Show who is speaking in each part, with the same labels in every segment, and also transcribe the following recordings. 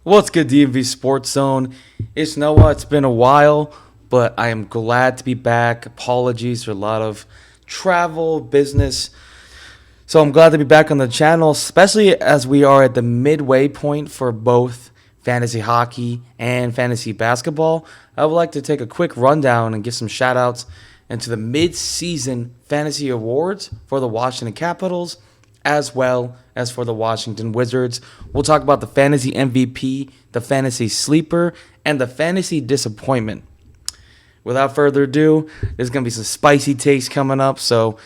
Speaker 1: What's good, DMV Sports Zone? It's Noah. It's been a while, but I am glad to be back. Apologies for a lot of travel, business. So I'm glad to be back on the channel, especially as we are at the midway point for both fantasy hockey and fantasy basketball. I would like to take a quick rundown and give some shout outs into the mid-season fantasy awards for the Washington Capitals as well as for the Washington Wizards. We'll talk about the fantasy MVP, the fantasy sleeper, and the fantasy disappointment. Without further ado, there's going to be some spicy takes coming up. So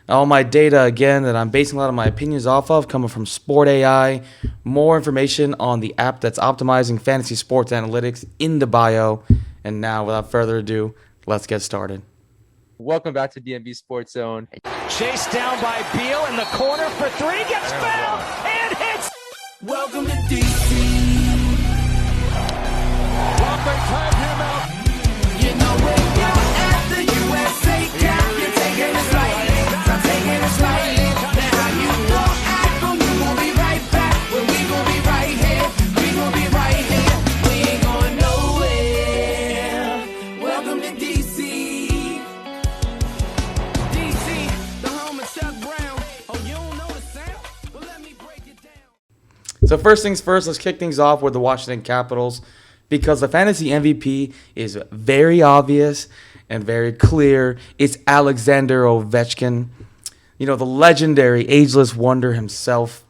Speaker 1: all my data, again, that I'm basing a lot of my opinions off of, coming from Sport AI. More information on the app that's optimizing fantasy sports analytics in the bio. And now, without further ado, let's get started.
Speaker 2: Welcome back to DMV Sports Zone.
Speaker 3: Chased down by Beal in the corner for three, gets fouled and hits.
Speaker 4: Welcome to DC.
Speaker 3: Well, they tied him out.
Speaker 4: You know when you're at the USA Cap, you're taking it slightly. I'm taking it slightly. Now how you gon' act when we gon' be right back. When we gon' be right here. We gon' be right here. We ain't going nowhere. Welcome to DC. DC, the home of Chuck Brown. Oh, you don't know the sound? Well, let me break it down.
Speaker 1: So first things first, let's kick things off with the Washington Capitals because the fantasy MVP is very obvious and very clear. It's Alexander Ovechkin, the legendary ageless wonder himself.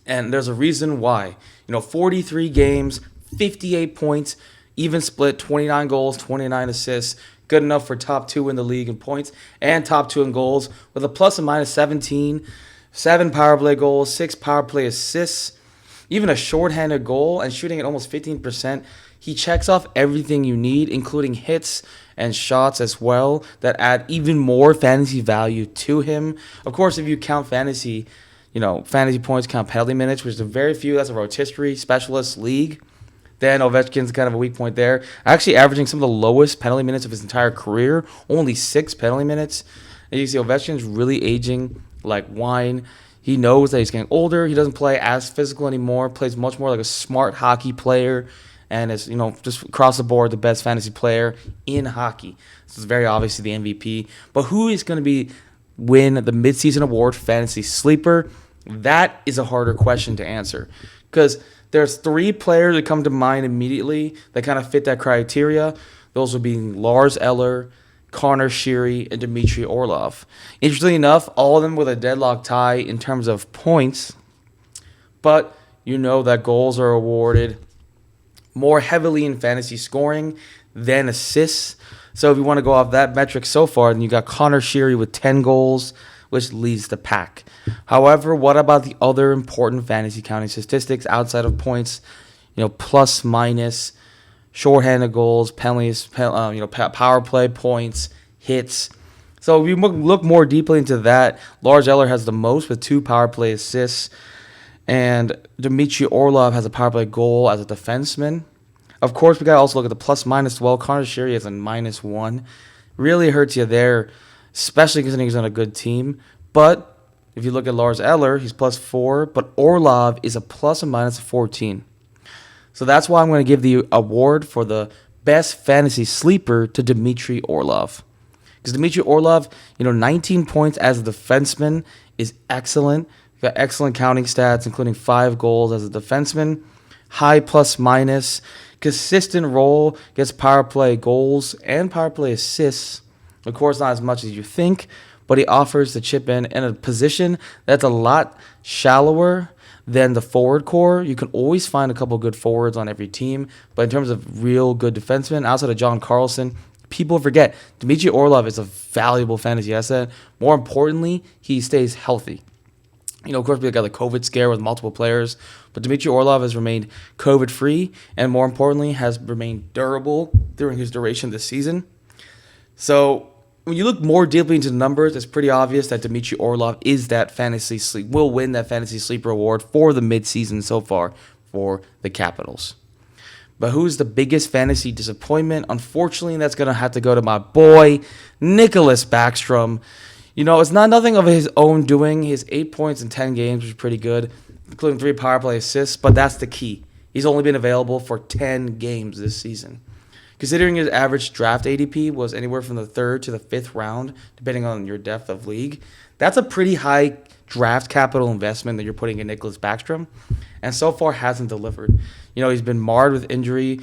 Speaker 1: And there's a reason why. 43 games, 58 points, even split, 29 goals, 29 assists. Good enough for top two in the league in points and top two in goals with a plus and minus 17, 7 power play goals, 6 power play assists, even a shorthanded goal and shooting at almost 15%. He checks off everything you need, including hits and shots as well that add even more fantasy value to him. Of course, if you count fantasy points, count penalty minutes, which is very few. That's a rotisserie specialist league. Then Ovechkin's kind of a weak point there. Actually averaging some of the lowest penalty minutes of his entire career, only 6 penalty minutes. And you see Ovechkin's really aging like wine. He knows that he's getting older. He doesn't play as physical anymore. Plays much more like a smart hockey player. And is, just across the board, the best fantasy player in hockey. This is very obviously the MVP. But who is going to win the midseason award fantasy sleeper? That is a harder question to answer. Because there's 3 players that come to mind immediately that kind of fit that criteria. Those would be Lars Eller, Connor Sheary, and Dmitry Orlov. Interestingly enough, all of them with a deadlock tie in terms of points. But that goals are awarded more heavily in fantasy scoring than assists. So if you want to go off that metric so far, then you got Connor Sheary with 10 goals, which leads the pack. However, what about the other important fantasy counting statistics outside of points? Plus, minus, shorthanded goals, penalties, power play points, hits. So if you look more deeply into that, Lars Eller has the most with 2 power play assists. And Dmitry Orlov has a power play goal as a defenseman. Of course, we got to also look at the plus-minus as well. Connor Sheary has a -1. Really hurts you there, especially considering he's on a good team. But if you look at Lars Eller, he's +4, but Orlov is a plus and minus of 14. So that's why I'm going to give the award for the best fantasy sleeper to Dmitry Orlov. Because Dmitry Orlov, 19 points as a defenseman is excellent. Got excellent counting stats, including 5 goals as a defenseman. High plus-minus. Consistent role. Gets power play goals and power play assists. Of course, not as much as you think, but he offers the chip in a position that's a lot shallower than the forward core. You can always find a couple good forwards on every team, but in terms of real good defensemen, outside of John Carlson, people forget Dmitry Orlov is a valuable fantasy asset. More importantly, he stays healthy. Of course, we got the COVID scare with multiple players, but Dmitry Orlov has remained COVID-free and, more importantly, has remained durable during his duration this season. So when you look more deeply into the numbers, it's pretty obvious that Dmitry Orlov will win that fantasy sleeper award for the midseason so far for the Capitals. But who's the biggest fantasy disappointment? Unfortunately, that's going to have to go to my boy, Nicholas Backstrom. It's not nothing of his own doing. His 8 points in 10 games was pretty good, including 3 power play assists, but that's the key. He's only been available for 10 games this season. Considering his average draft ADP was anywhere from the 3rd to the 5th round, depending on your depth of league, that's a pretty high draft capital investment that you're putting in Nicholas Backstrom, and so far hasn't delivered. He's been marred with injury.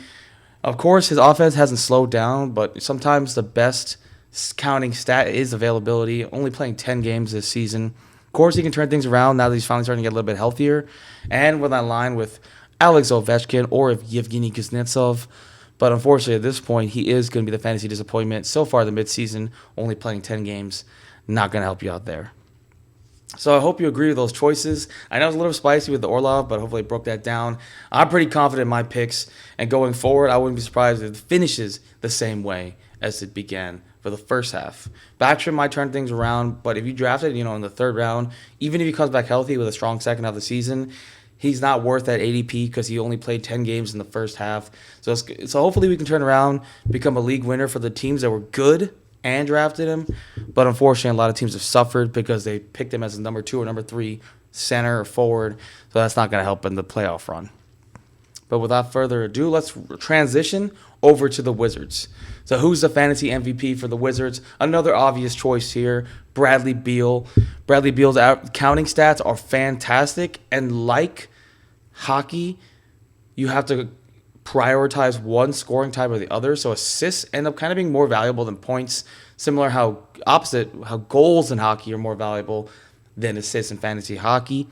Speaker 1: Of course, his offense hasn't slowed down, but sometimes the best counting stat is availability, only playing 10 games this season. Of course, he can turn things around now that he's finally starting to get a little bit healthier, and with that line with Alex Ovechkin or Yevgeny Kuznetsov. But unfortunately, at this point, he is going to be the fantasy disappointment. So far, the midseason, only playing 10 games, not going to help you out there. So I hope you agree with those choices. I know it's a little spicy with the Orlov, but hopefully I broke that down. I'm pretty confident in my picks, and going forward, I wouldn't be surprised if it finishes the same way as it began for the first half. Backstrom might turn things around, but if you drafted, in the 3rd round, even if he comes back healthy with a strong second half of the season, he's not worth that ADP because he only played 10 games in the first half. So hopefully we can turn around, become a league winner for the teams that were good and drafted him. But unfortunately, a lot of teams have suffered because they picked him as a number 2 or number 3 center or forward. So that's not going to help in the playoff run. But without further ado, let's transition over to the Wizards. So who's the fantasy MVP for the Wizards? Another obvious choice here, Bradley Beal. Bradley Beal's counting stats are fantastic, and like hockey, you have to prioritize one scoring type or the other. So assists end up kind of being more valuable than points. Similar how goals in hockey are more valuable than assists in fantasy hockey.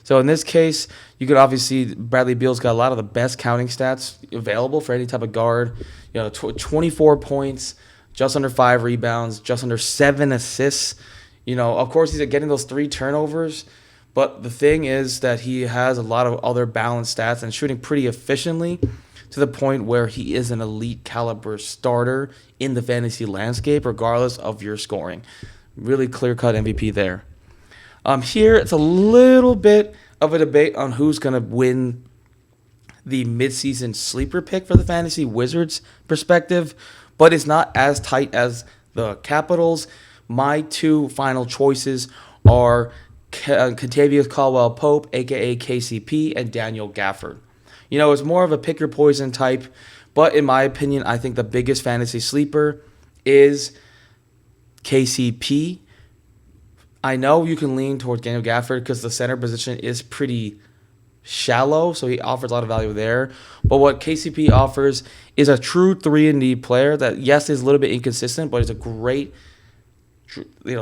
Speaker 1: So in this case, you could obviously Bradley Beal's got a lot of the best counting stats available for any type of guard. 24 points, just under 5 rebounds, just under 7 assists. Of course, he's getting those 3 turnovers. But the thing is that he has a lot of other balanced stats and shooting pretty efficiently to the point where he is an elite caliber starter in the fantasy landscape, regardless of your scoring. Really clear-cut MVP there. Here, it's a little bit of a debate on who's going to win the midseason sleeper pick for the fantasy Wizards perspective, but it's not as tight as the Capitals. My 2 final choices are Kentavious Caldwell-Pope, a.k.a. KCP, and Daniel Gafford. It's more of a pick-your-poison type, but in my opinion, I think the biggest fantasy sleeper is KCP. I know you can lean towards Daniel Gafford because the center position is pretty shallow, so he offers a lot of value there. But what KCP offers is a true 3-and-D player that, yes, is a little bit inconsistent, but is a great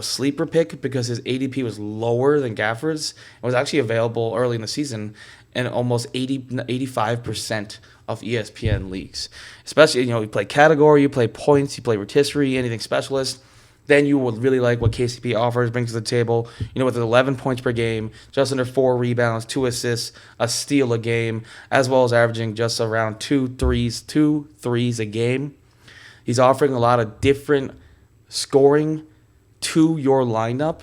Speaker 1: sleeper pick because his ADP was lower than Gafford's and was actually available early in the season in almost 85% of ESPN leagues. Especially, you play category, you play points, you play rotisserie, anything specialist. Then you would really like what KCP offers, brings to the table. With 11 points per game, just under 4 rebounds, 2 assists, a steal a game, as well as averaging just around 2 threes a game. He's offering a lot of different scoring to your lineup.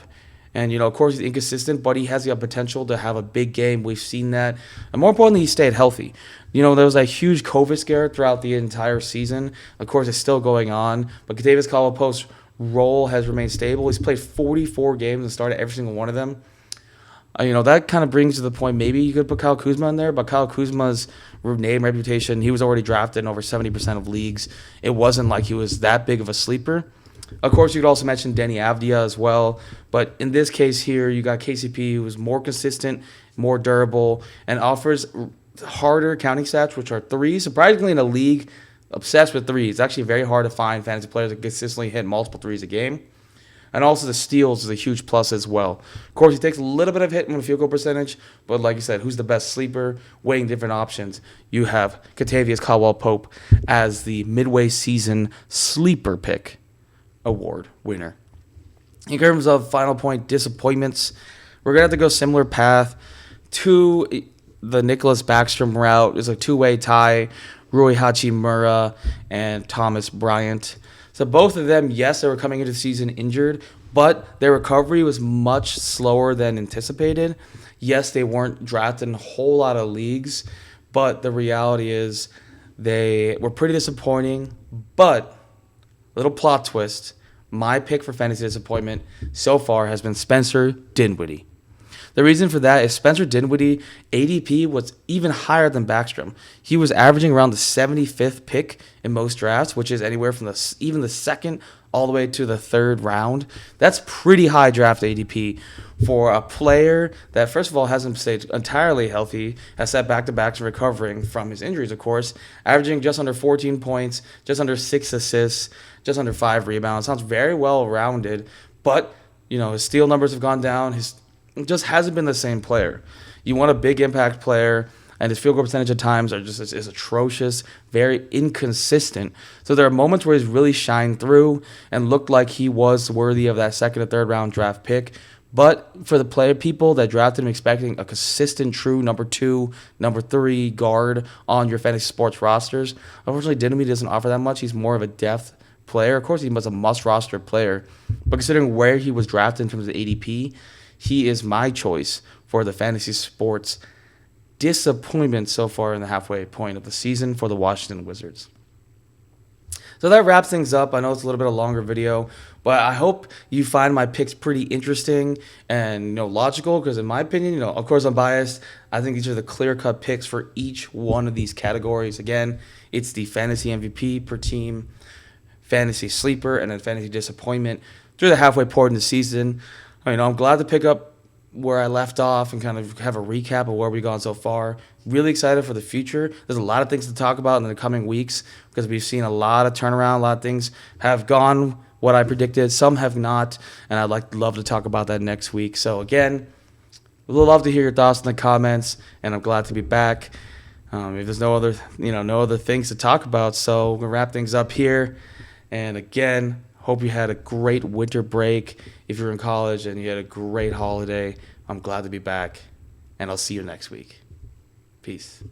Speaker 1: And, of course, he's inconsistent, but he has the potential to have a big game. We've seen that. And more importantly, he stayed healthy. There was a huge COVID scare throughout the entire season. Of course, it's still going on. But Kentavious Caldwell-Pope's role has remained stable. He's played 44 games and started every single one of them. That kind of brings to the point maybe you could put Kyle Kuzma in there, but Kyle Kuzma's name, reputation, he was already drafted in over 70% of leagues. It wasn't like he was that big of a sleeper. Of course, you could also mention Denny Avdia as well. But in this case here, you got KCP, who is more consistent, more durable, and offers harder counting stats, which are 3s. Surprisingly, in a league obsessed with 3s, it's actually very hard to find fantasy players that consistently hit multiple 3s a game. And also the steals is a huge plus as well. Of course, he takes a little bit of hit on the field goal percentage, but like you said, who's the best sleeper? Weighing different options, you have Kentavious Caldwell-Pope as the midway season sleeper pick award winner. In terms of final point disappointments, we're going to have to go similar path to the Nicholas Backstrom route. It's a 2-way tie, Rui Hachimura and Thomas Bryant. So both of them, yes, they were coming into the season injured, but their recovery was much slower than anticipated. Yes, they weren't drafted in a whole lot of leagues, but the reality is they were pretty disappointing. But, little plot twist, my pick for fantasy disappointment so far has been Spencer Dinwiddie. The reason for that is Spencer Dinwiddie ADP was even higher than Backstrom. He was averaging around the 75th pick in most drafts, which is anywhere from even the second all the way to the third round. That's pretty high draft ADP for a player that, first of all, hasn't stayed entirely healthy, has sat back-to-backs recovering from his injuries, of course, averaging just under 14 points, just under 6 assists, just under 5 rebounds. Sounds very well-rounded, but, his steal numbers have gone down. His just hasn't been the same player. You want a big impact player, and his field goal percentage at times is atrocious, very inconsistent. So there are moments where he's really shined through and looked like he was worthy of that second or third round draft pick. But for the people that drafted him expecting a consistent, true number 2, number 3 guard on your fantasy sports rosters, unfortunately, Dinwiddie doesn't offer that much. He's more of a depth player. Of course, he was a must-roster player. But considering where he was drafted in terms of ADP, he is my choice for the fantasy sports disappointment so far in the halfway point of the season for the Washington Wizards. So that wraps things up. I know it's a little bit of a longer video, but I hope you find my picks pretty interesting and logical, because in my opinion, of course I'm biased. I think these are the clear-cut picks for each one of these categories. Again, it's the fantasy MVP per team, fantasy sleeper, and then fantasy disappointment through the halfway point in the season. I'm glad to pick up where I left off and kind of have a recap of where we've gone so far. Really excited for the future. There's a lot of things to talk about in the coming weeks because we've seen a lot of turnaround. A lot of things have gone what I predicted. Some have not, and I'd love to talk about that next week. So again, we'd love to hear your thoughts in the comments, and I'm glad to be back. If there's no other things to talk about, so we're gonna wrap things up here. And again, hope you had a great winter break. If you're in college and you had a great holiday, I'm glad to be back, and I'll see you next week. Peace.